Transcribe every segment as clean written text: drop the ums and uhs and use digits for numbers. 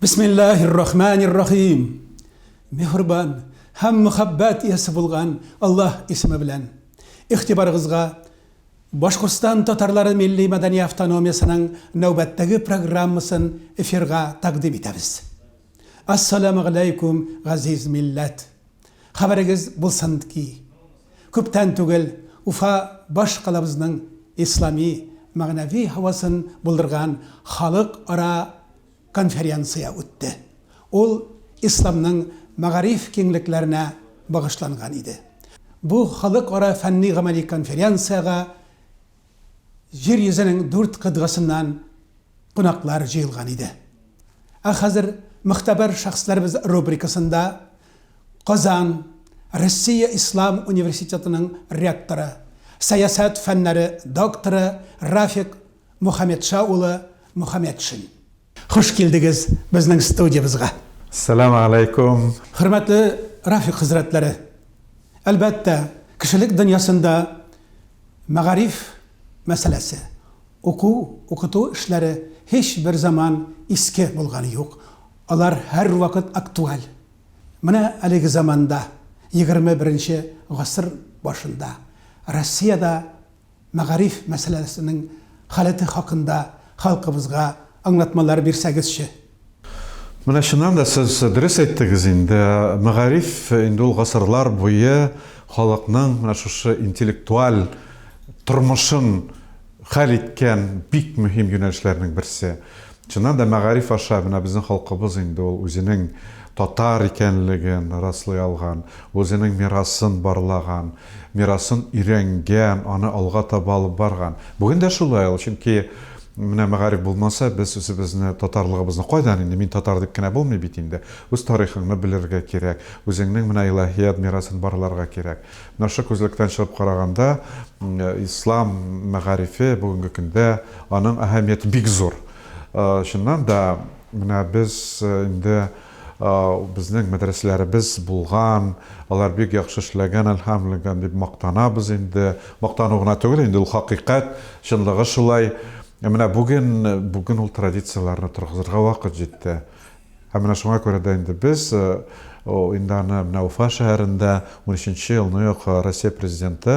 Bismillahirrahmanirrahim. Mehriban hem muhabbat iyesi bulgan Allah ismi bilen. İhtibarınızga Başkurstan Tatarları Milli Medeni Avtonomiyasının növbetteki programmasını efirga takdim etemiz. Assalamu alaikum aziz millet. Haberiniz bulsun ki, köpten tügel Ufa başkalabızның İslami mağnavi havasını buldurgan Halık ara konferansiya ötті. Ol İslamның mağarif kengliklerine bağışlangan idi. Bu Halık ara fenni gamali konferansiyaga yer yüzünün 4 kıdgasından qonaqlar jıyılgan idi. Hazır muhtabar şahslarımız rubrikasında Qazan Rossiya İslam Üniversiteti'nin rektoru, siyasat fenleri doktoru Rafik Muhammedşaoğlu Muhammedşin. Hoş geldiniz bizning studiyamızga. Assalamu alaikum. Hürmetli Rafik Hazretleri, elbette kişilik dünyasında mağarif meselesi, okutu işleri hiçbir zaman eski bulganı yok. Onlar her vakit aktual. Mana alegi zamanda 21. asır başında Rossiyada mağarif meselesinin haleti hakkında halkımızga anlatmalar bersegizçi. Mana şundan da siz dürüst ettiniz indi. Mağarif indi ol asırlar boyu halkның mana şu intellektual turmuşun hal etken bik mühim yönelişlerinin birisi. Şundan da mağarif aşağı bizim halkımız indi ol özünün Tatar ekenligin raslay algan, özünün miraсын barlagan, miraсын үйренген, аны alga tabi alıp bargan. Bugün de şulay ol, çünkü mine mağarif bulmasa biz özübizni tatarlığımızны koydan indi, min tatar dep kene bolmay bit indi. Öz tarixini bilirge kerek, özüңнің mine ilahiyat miraсын barlarga kerek. Mine şu közlükten çıkıp qaraganda İslam mağarifi bugünkü günde anın ahamiyeti bik zor. Şundan da mine biz indi bizning medreselerimiz bulgan, alar bek yaxşı işlegen elhamdülillah deb maqtanabız indi. Maqtanuguna tugul indi ul haqiqat şunlığı şulay. Mine bugün ul tradisiyalarını turg'izirga vaqt jetdi. Mine şuna göre de indi biz indi Ufa şehrinde 13-yılını Rossiya prezidenti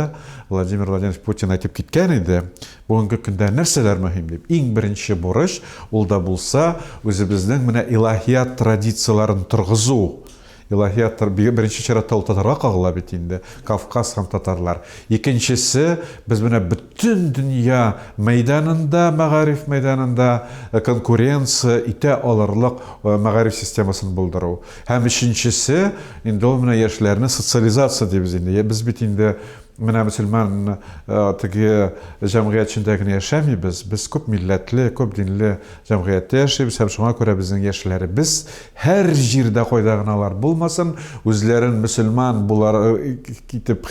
Vladimir Vladimirovich Putin aytып ketken idi. Bugünkü günde nerseler mühim dep. Iň birinçi buruş ul da bulsa özübizning mine ilahiyat tradisiyalarını turg'izu. İlahiyat birinci çeratda ul tatarga kagıla bit indi. Kafkas ham tatarlar. İkincisi biz mine bütün dünya meydanında, mağarif meydanında konkurensiya ite alırlık mağarif sistemasını bulduru. Hem üçüncüsü indi ol mine yaşlarını sosyalizasiya deybiz indi. Biz bit indi mine Müslüman tigi jamiyet içindekini yaşamayız. Biz köp milletli, köp dinli jamiyette yaşayız. Hem şuna göre bizim yaşlarımız her yerde koydağınalar bulmasın. Özlerin Müslüman bular kitip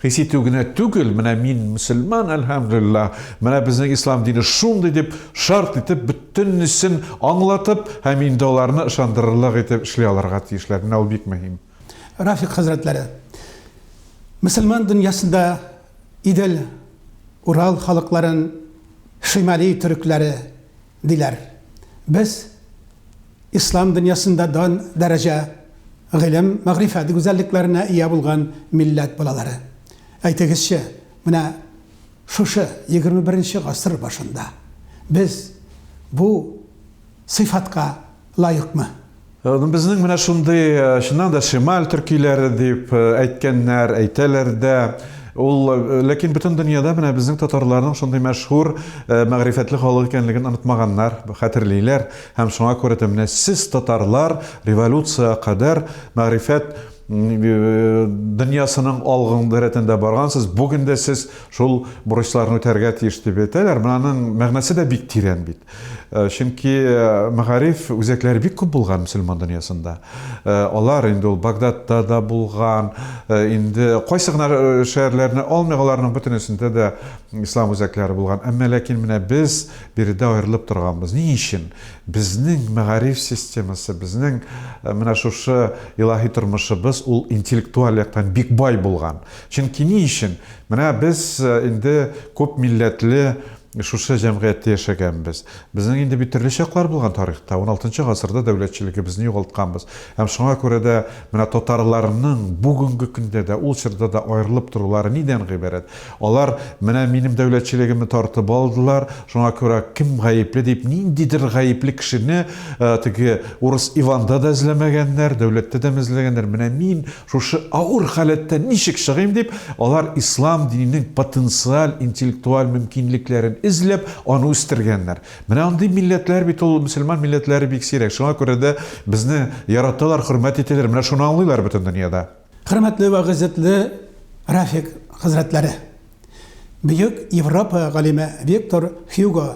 hisitugine tugul. Mine min Müslüman elhamdülillah. Mine bizim İslam dini şundu edip, şart edip, bütünüsün anlatıp, hem indolarını ışandırırlık edip işliyalarga tiyişler. Mine ol bik mühim. Rafik Hazretleri, Müslüman dünyasında İdil, Ural halkların Şimali Türkleri diler. Biz İslam dünyasında don derece ilim, mağrifet, güzelliklerine iyi bulgan millet bulaları. Aytegizçi, mine şuşu 21. asır başında biz bu sıfatka layık mı? Bizning mine şunday, şundan da Şimal Türkiyeleri deyip aytkenler, ayteler de lakin bütün dünyada mine bizning tatarlarning şunday meşhur mağrifetli halık ekenligini unutmaganlar, xatirleyler. Hem şuna göre de mine siz tatarlar revolütsiya kadar mağrifet dünyasının algın deretinde bargansız. Bugün de siz şol buruşlarını öterge tiyiş dep eteler. Bunun мәгънәсе de bik tiren bit. Çünkü mağarif özekleri bik köp bulgan Müslüman dünyasında. Onlar indi ol Bagdadda da bulgan, indi koysıgnar şehirlerini olmayanlarının bütünüsünde de İslam özekleri bulgan. Ama lakin mine biz biride ayrılıp durganbız. Ni için? Bizning mağarif sistemasi, bizning mine şu ilahi turmuşubuz ul intellektual yaktan bik bay bulgan. Çünkü ni için? Mine biz indi köp milletli шушы җәмгыятьтә яшәгәнбез. Безнең инде бит төрле чаклар булган тарихта. 16 гасырда дәүләтчелегебезне югалтканбыз. Һәм шуңа күрә дә менә татарларның бүгенге көндә дә ул чорда да аерылып торулары нидән гыйбарәт? Алар менә минем дәүләтчелегемне тартып алдылар. Шуңа күрә кем гаепле дип ниндидер гаепле кешене теге урыс Иванда да эзләмәгәннәр, дәүләттә дә эзләгәннәр. Менә мин шушы авыр халәттән ничек чыгыйм дип, алар ислам диненең потенциаль интеллектуаль мөмкинлекләрен эзләп, аны үстергәннәр. Менә андый милләтләр бит ул мөселман милләтләре бик сирәк. Шуңа күрә дә безне яраталар, хөрмәт итәләр. Менә шуны аңлыйлар бөтен дөньяда. Хөрмәтле ва гыйззәтле Рафик хәзрәтләре, бөек Европа галиме Виктор Хьюго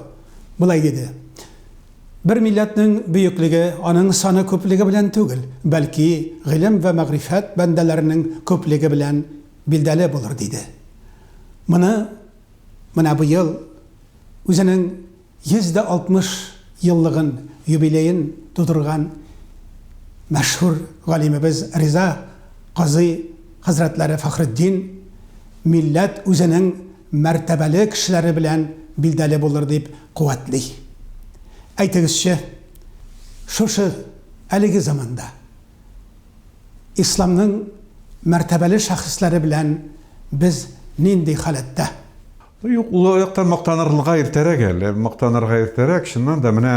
булай диде: Бер милләтнең бөеклеге аның саны күплеге белән түгел, бәлки гыйлем ва мәгърифәт бәндәләренең күплеге белән билдәле булыр диде. Менә бу ел үзенең 160 еллыгын юбилеен тудырган мәшһүр галимебез Риза Казый хәзрәтләре Фәхретдин милләт үзенең мәртәбәле кешеләре белән билдәле булыр дип куәтли. Әйтегезче, шушы әлеге заманда исламның мәртәбәле шәхесләре белән без нинди халәттә? Юк, ул яктан мактанырга иртәрәк әле. Мактанырга иртәрәк, шуннан да менә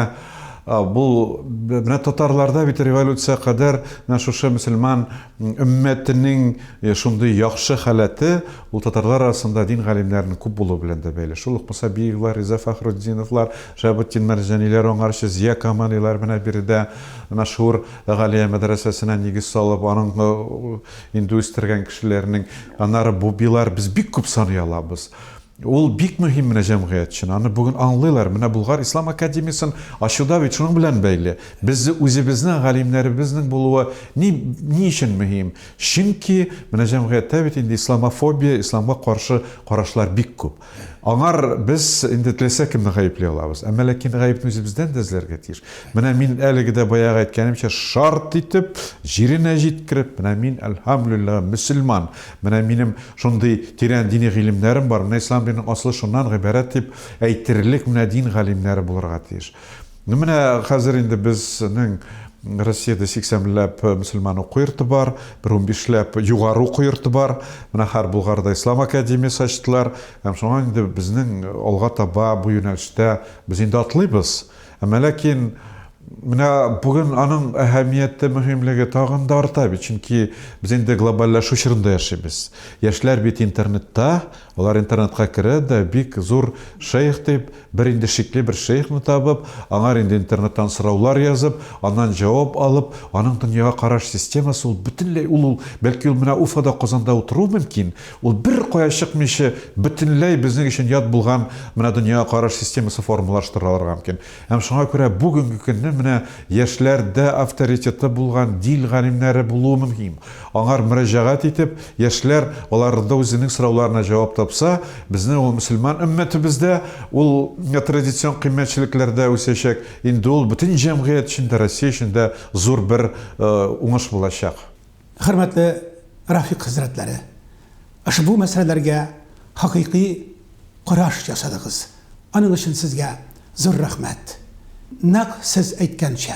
бу менә татарларда бит революция кадәр менә шушы мөселман өммәтенең шундый яхшы халәте ул татарлар арасында дин галимнәренең күп булу белән дә бәйле. Шул ук Мусабиевлар, Риза Фәхретдиновлар, Шәһабетдин Мәрҗаниләр, аңарчы Зия Камалилар менә биредә мәшһүр галия мәдрәсәсенә нигез салып, аның инде үстергән кешеләрнең аннары бу билар без бик күп саный алабыз. Ул бик мөһим менә җәмгыять өчен. Аны бүген аңлыйлар. Менә Булгар Ислам академиясын ачуда бит шуның белән бәйле. Без үзебезнең галимнәребезнең булуы ни өчен мөһим? Чөнки менә җәмгыятьтә бит инде исламофобия, исламга каршы карашлар бик күп. Аңар без инде теләсә кемне гаеплей алабыз. Әмма ләкин гаепне үзебездән дә эзләргә тиеш. Менә мин әлеге дә баягы әйткәнемчә шарт итеп җиренә җиткереп, менә мин әлхәмдүлиллаһ мөселман. Менә минем шундый тирән дини гыйлемнәрем бар. Менә ислам диненең аслы шуннан гыйбарәт дип әйтерлек менә дин галимнәре булырга тиеш. Менә хәзер инде безнең Россиядә 80ләп мөселман уку йорты бар, 15ләп югары уку йорты бар. Менә һәр Булгарда Ислам академиясе ачтылар. Һәм шуңа инде безнең алга таба бу юнәлештә без инде атлыйбыз. Әмма ләкин менә бүген аның әһәмияте, мөһимлеге тагын да арта бит, чөнки без инде глобальләшү чорында яшибез. Яшьләр бит интернетта, алар интернетка керә дә бик зур шейх дип, бер инде шикле бер шейхны табып, аңар инде интернеттан сораулар язып, аннан җавап алып, аның дөньяга караш системасы ул бөтенләй ул бәлки ул менә Уфада, Казанда утыру мөмкин. Ул бер кая чыкмыйча бөтенләй безнең өчен ят булган менә дөньяга караш системасы формалаштырылырга мөмкин. Һәм шуңа күрә бүгенге көнне менә яшьләрдә авторитеты булган дин галимнәре булуы мөһим. Аңар мөрәҗәгать итеп, яшьләр аларда үзенең сорауларына җавап тапса, безнең ул мөселман өммәтебездә ул традицион кыйммәтчелекләрдә үсәчәк. Инде ул бөтен җәмгыять өчен дә, Россия өчен дә зур бер уңыш булачак. Хөрмәтле Рафик хәзрәтләре, ошбу мәсьәләләргә хакыйкый караш ясадыгыз. Аның өчен сезгә зур рәхмәт. Нәкъ сез әйткәнчә,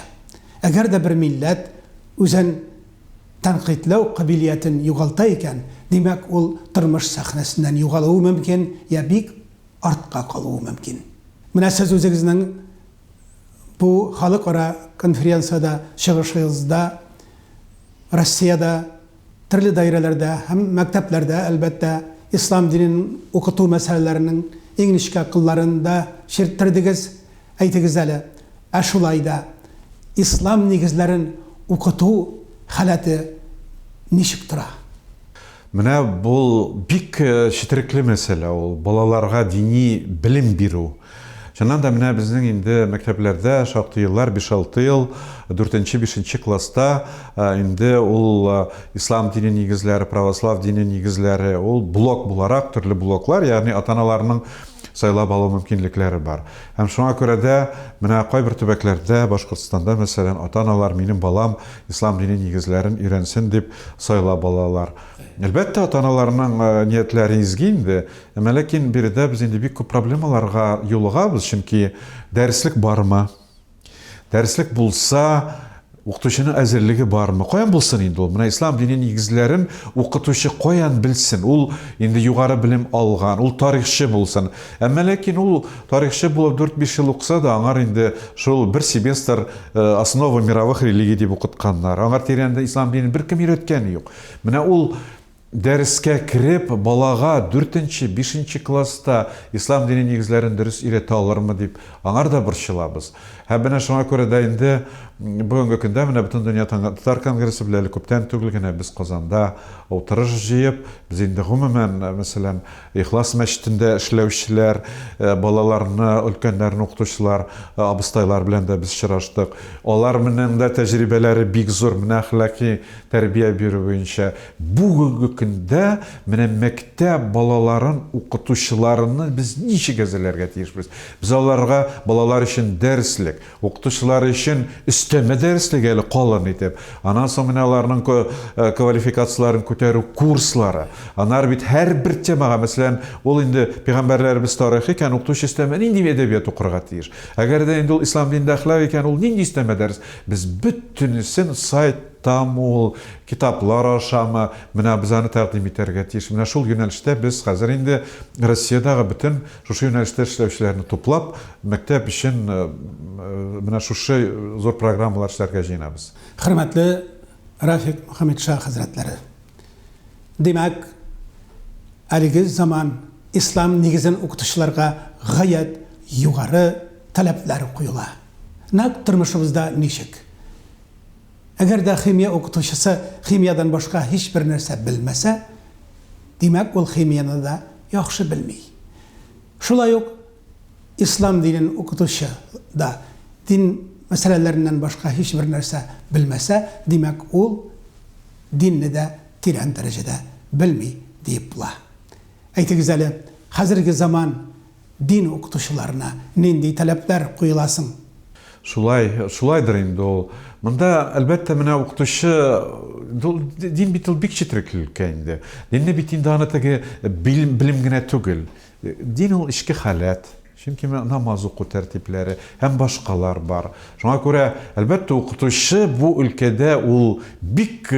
әгәр дә бер милләт үзен тәнкыйтьләү кабилиятен югалта икән, димәк ул тормыш сәхнәсеннән югалуы мөмкин, я бик артка калуы мөмкин. Менә сез үзегезнең бу халыкара конференцияда чыгышыгызда Россиядә төрле даирәләрдә һәм мәктәпләрдә әлбәттә ислам динен укыту мәсьәләләренең иң нечкә кылларында ширттердегез. Әйтегез әле, шулайда ислам нигезләрен укыту халәте ничек тора? Менә бу бик четерекле мәсьәлә, ул балаларга дини белем бирү. Шуннан да менә безнең инде мәктәпләрдә шактый еллар, 5-6 ел, 4-5 класста инде ул ислам дине нигезләре, православ дине нигезләре, ул блок буларак, төрле блоклар, ягъни ата-аналарның сайлап алу мөмкинлекләре бар. Һәм шуңа күрә дә менә кайбер төбәкләрдә, Башкортстанда мәсәлән, ата-аналар минем балам ислам дине нигезләрен өйрәнсен дип сайлап алалар. Әлбәттә, ата-аналарның ниятләре изге инде, ләкин биредә без инде бик күп проблемаларга юлыгабыз, чөнки дәреслек бармы? Дәреслек булса, укытучының әзерлеге бармы? Каян булсын инде ул? Менә ислам дине нигезләрен укытучы каян белсен? Ул инде югары белем алган, ул тарихчы булсын. Әмма ләкин ул тарихчы булып 4-5 ел укыса да, аңар инде шул бер семестр основа мировых религий дип укытканнар. Аңар тирәндә ислам динен беркем өйрәткәне юк. Менә ул дәрескә кирип, балага 4-5 класста ислам дине нигезләрен дөрес өйрәтә алырмы дип аңар да борчылабыз. Һәм менә шуңа күрә дә инде бүгенге көндә менә бөтен дөнья татар конгрессы белән күптән түгел генә без Казанда утырыш җыеп, без инде гомумән, мәсәлән, Ихлас мәчетендә эшләүчеләр, балаларны, өлкәннәрне укытучылар, абыстайлар белән дә без очраштык. Алар менән дә тәҗрибәләре бик зур, менә әхлакый тәрбия бирү буенча. Бүгенге көндә менә мәктәп балаларын, укытучыларны без ничек әзерләргә тиешбез? Без аларга балалар өчен дәреслек, укытучылар өчен өстәмә дәреслек әле калын итеп, аннан соң менә аларның квалификацияларын күтәрү курслары. Аннар бит һәрбер темага, мәсәлән, ул инде пәйгамбәрләребез тарихы икән, укытучы өстәмә нинди әдәбият укырга тиеш. Әгәр дә инде ул ислам динендә әхлак икән, ул нинди өстәмә дәрес? Без бөтенесен сайттан ул китаплар ашамы, менә без аны тәкъдим итәргә тиеш. Менә шул юнәлештә без хәзер инде Россиядагы бөтен шушы юнәлештә эшләүчеләрне туплап, мәктәп өчен менә шушы зур программалар эшләргә җыенабыз. Хөрмәтле Рафик Мөхәммәдшah хәзрәтләре. Демәк, әлеге заман ислам нигезен укытучыларга гаять югары таләпләр куела. Нәкъ тормышыбызда ничек? Әгәр дә химия укытучысы химиядан башка һич бер нәрсә белмәсә, демәк ул химияны да яхшы белми. Шулай ук ислам динен укытучы да дин мәсьәләләреннән башка һич бер нәрсә белмәсә, демәк ул динне дә тирән дәрәҗәдә белми дип була. Әйтегез әле, хәзерге заман дин укытучыларына нинди таләпләр куеласың? Шулайдыр инде ул. Монда әлбәттә менә укытучы дин бит ул бик четерекле инде. Динне бит инде аны теге белем генә түгел. Дин ул ичке халәт. Чөнки намаз уку тәртипләре һәм башкалар бар. Шуңа күрә әлбәттә укытучы бу өлкәдә ул бик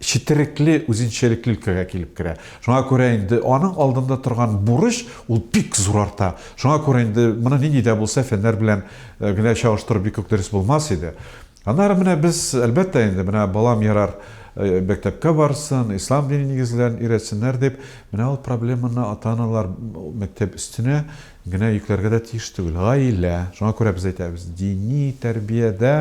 четерекле, үзенчәлекле өлкәгә килеп керә. Шуңа күрә инде аның алдында торган бурыч ул бик зур арта. Шуңа күрә инде моны нинди дә булса фәннәр белән генә чагыштырып бик күп дөрес булмас иде. Аннары менә без әлбәттә инде менә балам ярар мәктәпкә барсын, ислам дине нигезләрен өйрәтсеннәр дип, менә ул проблеманы ата-аналар мәктәп өстенә генә йөкләргә дә тиеш түгел. Гаилә. Шуңа күрә без әйтәбез, дини тәрбиядә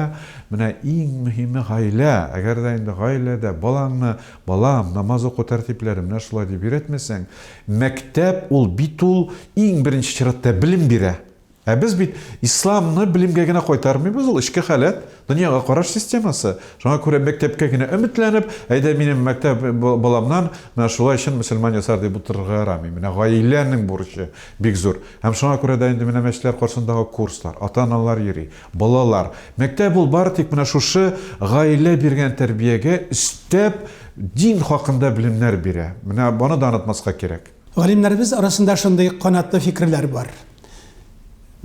менә иң мөһиме гаилә. Әгәр дә инде гаиләдә балам намаз уку тәртипләре менә шулай дип өйрәтмәсәң, мәктәп ул бит ул иң беренче чиратта белем бирә. Ә без бит исламны белемгә генә кайтармыйбыз, ул ичке халәт, дөньяга караш системасы. Шуңа күрә мәктәпкә генә өметләнеп, әйдә минем мәктәп баламнан менә шулай өчен мөселман ясар дип утырырга ярамый. Менә гаиләнең бурычы бик зур. Һәм шуңа күрә дә инде менә мәчетләр каршындагы курслар, ата-аналар йөри, балалар. Мәктәп ул бары тик менә шушы гаилә биргән тәрбиягә өстәп дин хакында белемнәр бирә. Менә буны да онытмаска кирәк. Галимнәребез арасында шундый канатлы фикерләр бар.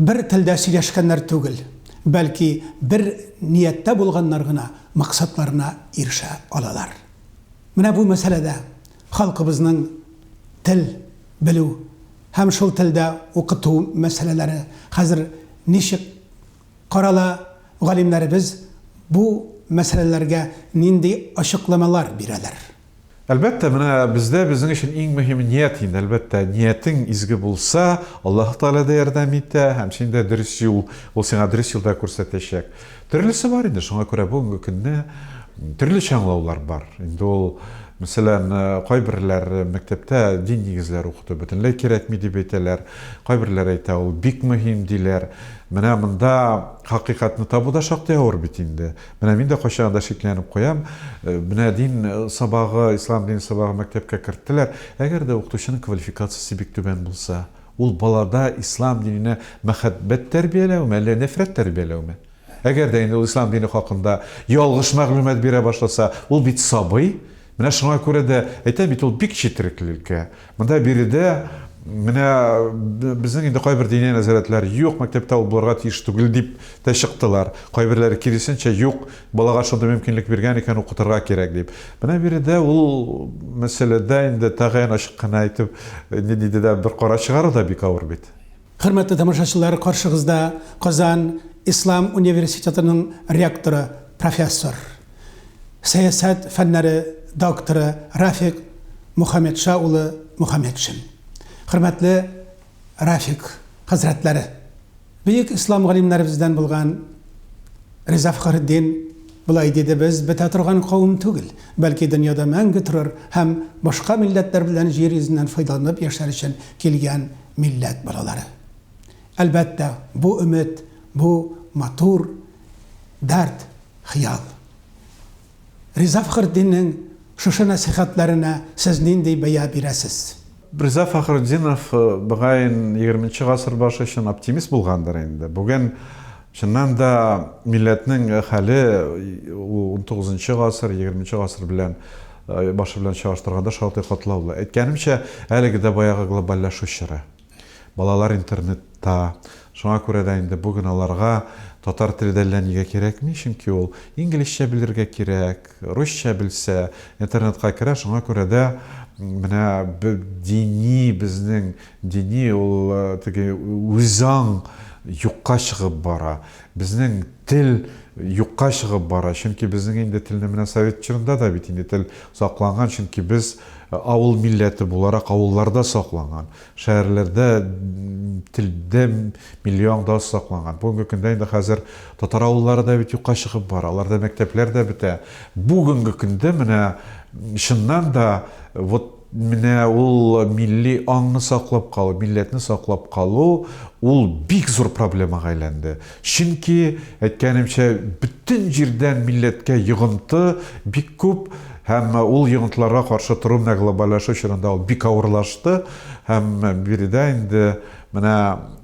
Бер телдә сөйләшкәннәр түгел, бәлки бер нияттә булганнар гына максатларына ирешә алалар. Менә бу мәсьәләдә халкыбызның тел белү һәм шул телдә укыту мәсьәләләре хәзер ничек карала? Галимнәребез бу мәсьәләләргә нинди ачыкламалар бирәләр? Әлбәттә, менә бездә безнең өчен иң мөһим ният инде. Әлбәттә, ниятең изге булса, Аллаһ Таала да ярдәм итә, һәм син дә дөрес юл, ул сиңа дөрес юлда күрсәтәчәк. Төрлесе бар инде, шуңа күрә бүгенге көндә төрле аңлаулар бар. Инде ул, мәсәлән, кайберләр мәктәптә дин нигезләре укыту бөтенләй кирәкми дип әйтәләр. Кайберләр әйтә, ул бик мөһим диләр. Менә монда хакыйкатны табу да шактый авыр бит инде. Менә мин дә кайчагында шикләнеп куям. Менә дин сабагы, ислам дин сабагы мәктәпкә кертеләр. Әгәр дә укытучының квалификациясе бик түбән булса, ул балада ислам диненә мәхәббәт тәрбияләүме, әллә нәфрәт тәрбияләүме? Әгәр дә инде ул ислам дине хакында ялгыш мәгълүмат бирә башласа, ул бит сабый. Менә шуңа күрә дә әйтәм бит ул бик четерекле. Монда биредә менә безнең инде кайбер дини нәзарәтләр юк, мәктәптә ул булырга тиеш түгел дип тә чыктылар. Кайберләре киресенчә юк, балага шундый мөмкинлек биргән икән укытырга кирәк дип. Менә биредә ул мәсьәләдә инде тагын ачык кына әйтеп, диде дә бер кара чыгару да бик авыр бит. Хөрмәтле тамашачылар, каршыгызда Казан Ислам университетының ректоры, профессор, сәясәт фәннәре докторы Рафик Мөхәммәтша улы Мөхәммәтшин. Хөрмәтле Рафик хәзрәтләре, бөек ислам галимнәребездән булган Риза Фәхретдин булай диде: без бетә торган кавым түгел, бәлки дөньяда мәңге торыр һәм башка милләтләр белән җир йөзеннән файдаланып яшәр өчен килгән милләт балалары. Әлбәттә, бу өмет, бу матур, дәрт, хыял. Риза Фәхретдиннең шушы насихатларына сез нинди бәя бирәсез? Риза Фәхретдинов бугай 20 гасыр башы өчен оптимист булгандыр инде. Бүген чыннан да милләтнең хәле 19 гасыр, 20 гасыр белән башы белән чагыштырганда шактый катлаулы. Әйткәнемчә, әлеге дә баягы глобальләшү чоры. Балалар интернетта, шуңа күрә дә инде бүген аларга татар теле дә нигә кирәкми, чөнки ул инглизчә белергә кирәк, русча белсә, интернетка керә, шуңа күрә дә менә дини, безнең дини ул теге үзаң юкка чыгып бара. Безнең тел юкка чыгып бара, чөнки безнең инде телне менә совет чорында да бит инде тел сакланган, чөнки без авыл милләте буларак авылларда сакланган, шәһәрләрдә телдә миллионда сакланган. Бүгенге көндә инде хәзер татар авыллары да бит юкка чыгып бара, аларда мәктәпләр дә бетә. Бүгенге көндә менә чыннан да менә ул милли аңны саклап калу, милләтне саклап калу, ул бик зур проблемага әйләнде. Чөнки әйткәнемчә, бүтән җирдән милләткә йогынты бик күп, һәм ул йогынтыларга каршы тору менә глобальләшү чорында ул бик авырлашты, һәм биредә инде менә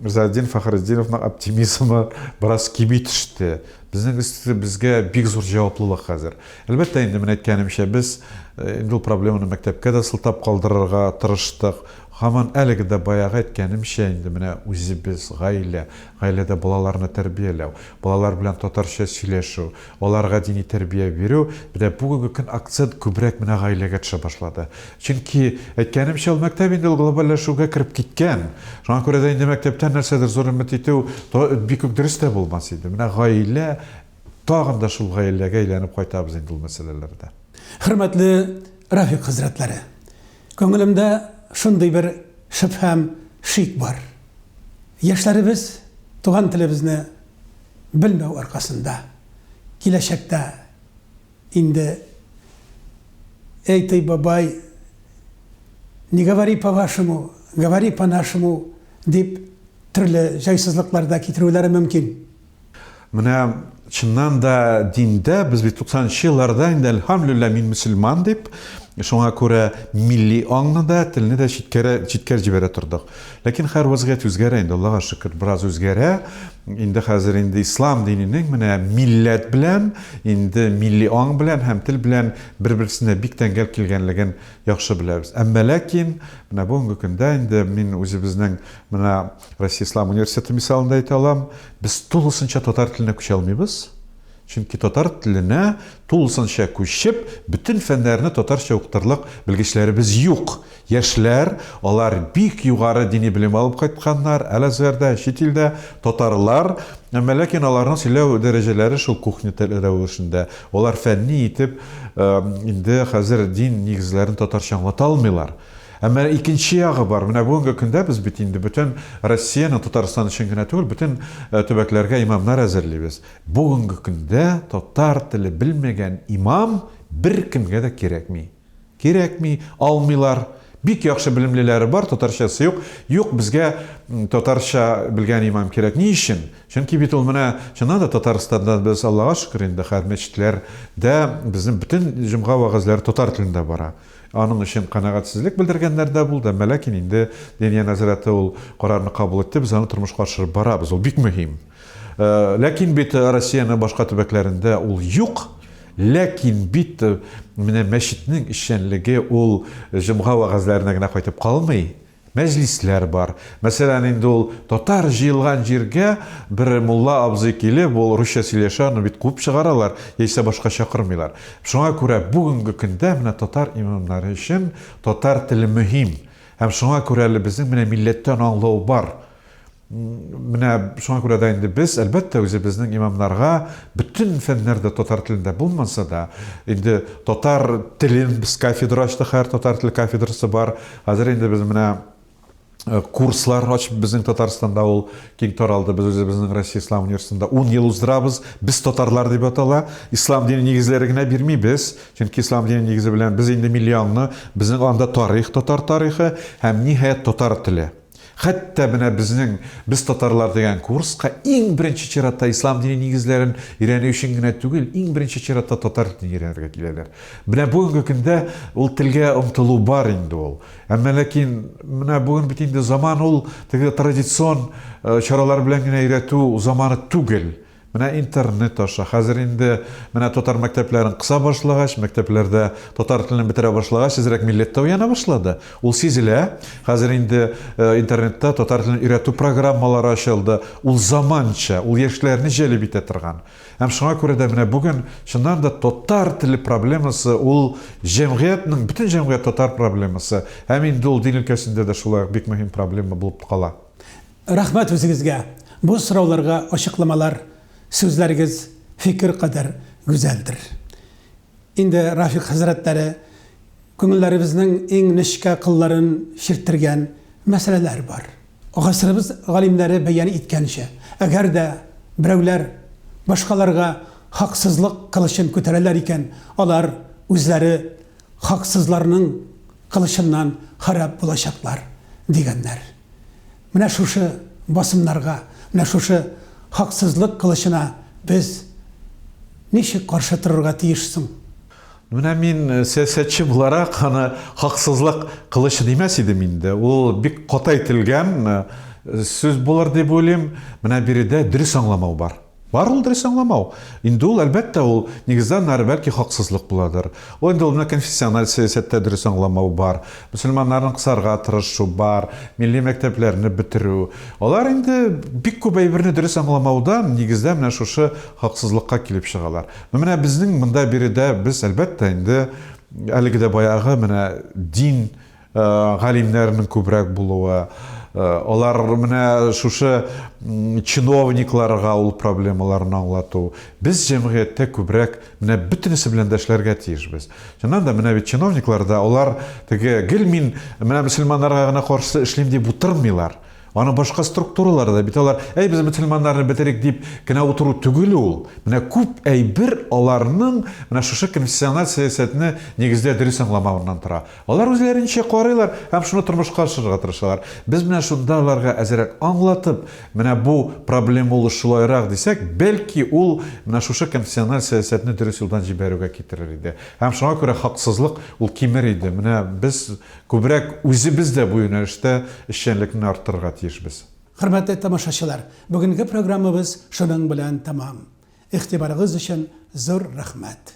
Ризаэддин Фәхретдиновның оптимизмы бераз кими төште. Безгә бик зур җаваплылык хәзер. Әлбәттә инде мен әйткәнемчә, без инде ул проблеманы мәктәпкә дә сылтап калдырырга тырыштык. Һаман әлеге дә баягы әйткәнемчә инде менә үзебез гаиләдә балаларны тәрбияләү, балалар белән татарча сөйләшү, аларга дини тәрбия бирү, бирә бүгенге көн акцент күбрәк менә гаиләгә төшә башлады. Чөнки әйткәнемчә, ул мәктәп инде глобальләшүгә кирип киткән. Шуңа күрә дә инде мәктәптән нәрсәдер зур өмет итү бик үк дөрес тә булмас иде. Менә гаилә тагын да шул гаиләгә әйләнеп кайтабыз инде ул мәсьәләләрдә. Хөрмәтле Рафик хәзрәтләре, күңелемдә шундый бер шөбһәм, шик бар. Яшьләребез туган телебезне белмәү аркасында киләчәктә инде «Эй, бабай, не говори по-вашему, говори по-нашему» дип төрле җайсызлыкларда китерүләре мөмкин. Менә чыннан да диндә без бит 90-нчы елларда инде әлхәмдүлилләh мин мөселман дип, шуңа күрә милли аңны да, телне дә читкә җибәрә тордык. Ләкин һәр вазгыять үзгәрә инде, Аллаһка шөкер, бераз үзгәрә. Инде хәзер инде ислам диненең менә милләт белән, инде милли аң белән һәм тел белән бер-берсенә бик тәңгәл килгәнлеген яхшы беләбез. Әмма ләкин менә бүгенге көндә инде мин үзебезнең менә Россия Ислам университеты мисалында әйтә алам, без тулысынча татар теленә күчә алмыйбыз. Чөнки татар теленә тулысынча күчеп, бүтән фәннәрне татарча укытырлык белгечләребез юк. Яшьләр, алар бик югары дини белем алып кайтканнар, Әл-Азһарда, чит илдә татарлар, әмма ләкин аларның сөйләү дәрәҗәләре шул кухня теле рәвешендә. Алар фәнни итеп инде хәзер дин нигезләрен татарча аңлата алмыйлар. Әмма икенче ягы бар. Менә бүгенге көндә без бит инде бүтән Россияның, Татарстан өчен генә түгел, бүтән төбәкләргә имамнар әзерлибез. Бүгенге көндә татар теле белмәгән имам бер кемгә дә кирәкми. Кирәкми, алмыйлар. бик яхшы белемлеләре бар, татарчасы юк. Юк, безгә татарча белгән имам кирәк. Ни өчен? Чөнки бит ул менә чыннан да Татарстанда без Аллага шөкер инде һәр мәчетләрдә безнең бөтен җомга вагызлары татар телендә бара. Аның өчен канагатьсезлек белдергәннәр дә булды. Ләкин инде Диния нәзарәте ул карарны кабул итте, без аны тормышка ашырып барабыз. Ул бик мөһим. Ләкин бит Россиянең башка төбәкләрендә ул юк. Ләкин бит менә мәчетнең эшчәнлеге ул җомга вагызларына гына кайтып калмый. Мәҗлисләр бар. Мәсәлән, инде ул татар җыелган җиргә бер мулла абзый килеп, ул русча сөйләшә, аны бит күп чыгаралар, яисә башка чакырмыйлар. Шуңа күрә бүгенге көндә менә татар имамнары өчен татар теле мөһим. Һәм шуңа күрә безнең менә милләттән аңлау бар. Менә шуңа күрә дә инде без, әлбәттә, үзебезнең имамнарга бөтен фәннәрдә татар телендә булмаса да, инде татар телен без кафедра ачтык, һәр татар теле кафедрасы бар. Хәзер инде без менә курслар ачып безнең Татарстанда ул киң таралды. Без үзебезнең Россия Ислам университетында 10 ел уздырабыз. Без татарлар дип атала. Ислам дине нигезләре генә бирмибез. Чөнки ислам дине нигезе белән без инде миллионны, безнең анда тарих, татар тарихы һәм ниһаять татар теле. Хәтта менә без татарлар дигән курска иң беренче чиратта ислам дине нигезләрен өйрәнү өчен генә түгел, иң беренче чиратта татар телен өйрәнергә киләләр. Менә бүгенге көндә ул телгә омтылу бар инде ул. Әмма ләкин менә бүген бит инде заман ул теге традицион чаралар белән генә өйрәтү заманы түгел. Менә интернет аша. Хәзер инде менә татар мәктәпләрен кыса башлагач, мәктәпләрдә татар телен бетерә башлагач, әзрәк милләттә уяна башлады. Ул сизелә. Хәзер инде интернетта татар телен өйрәтү программалары ачылды. Ул заманча, ул яшьләрне җәлеп итә торган. Һәм шуңа күрә дә менә бүген чыннан да татар теле проблемасы ул җәмгыятьнең, бөтен җәмгыять татар проблемасы. Һәм инде ул дин өлкәсендә дә шулай бик мөһим проблема булып кала. Рәхмәт үзегезгә. Бу сорауларга ачыкламалар, сүзләрегез фикер кадәр гүзәлдер. Инде Рафик хәзрәтләре күңелләребезнең иң нечкә кылларын ширттергән мәсьәләләр бар. Гасырыбыз галимнәре бәян иткәнчә, әгәр дә берәүләр башкаларга хаксызлык кылышын күтәрәләр икән, алар үзләре хаксызларның кылышыннан харап булачаклар дигәннәр. Менә шушы басымнарга, менә шушы хаксызлык кылышына без ничек каршы торырга тиешсең? Менә мин сәясәтче буларак аны хаксызлык кылышы димәс идем инде. Ул бик катайтылган сүз булыр дип уйлыйм. Менә биредә дөрес аңламау бар. Бар ул дөрес аңламау. Инде ул әлбәттә ул нигездән нары бәлки хаксызлык буладыр. Ул инде ул конфессиональ сәясәттә дөрес аңламау бар. Мөселманнарны кысарга тырышу бар, милли мәктәпләрне бетерү. Алар инде бик күп әйберне дөрес аңламаудан нигездә менә шушы хаксызлыкка килеп чыгалар. Менә безнең монда биредә без әлбәттә инде әлеге дә баягы менә дин галимнәренең күбрәк булуы, алар менә шушы чиновникларга ул проблемаларны аңлату. Без җәмгыятьтә күбрәк менә бөтенесе белән дәшләргә тиешбез. Чыннан да менә бит чиновникларда алар теге гел мин менә мөселманнарга гына каршы эшлим дип утырмыйлар. Аны башка структураларда бит алар, без мөселманнарны бетерик дип генә утыру түгел ул. Менә күп әйбер аларның менә шушы конфессиональ сәясәтне нигездә дөрес аңламауыннан тора. Алар үзләренчә карыйлар һәм шуны тормышка ашырырга тырышалар. Без менә шунда аларга әзрәк аңлатып, менә бу проблема ул шулайрак дисәк, бәлки ул менә шушы конфессиональ сәясәтне дөрес юлдан җибәрүгә китерер иде. Һәм шуңа күрә хаксызлык ул кимер иде. Менә без күбрәк үзебездә бу юнәлештә эшчәнлекне арттырырга тиешбез. Хөрмәтле тамашачылар, бүгенге программабыз шуның белән тамам. Игътибарыгыз өчен зур рәхмәт.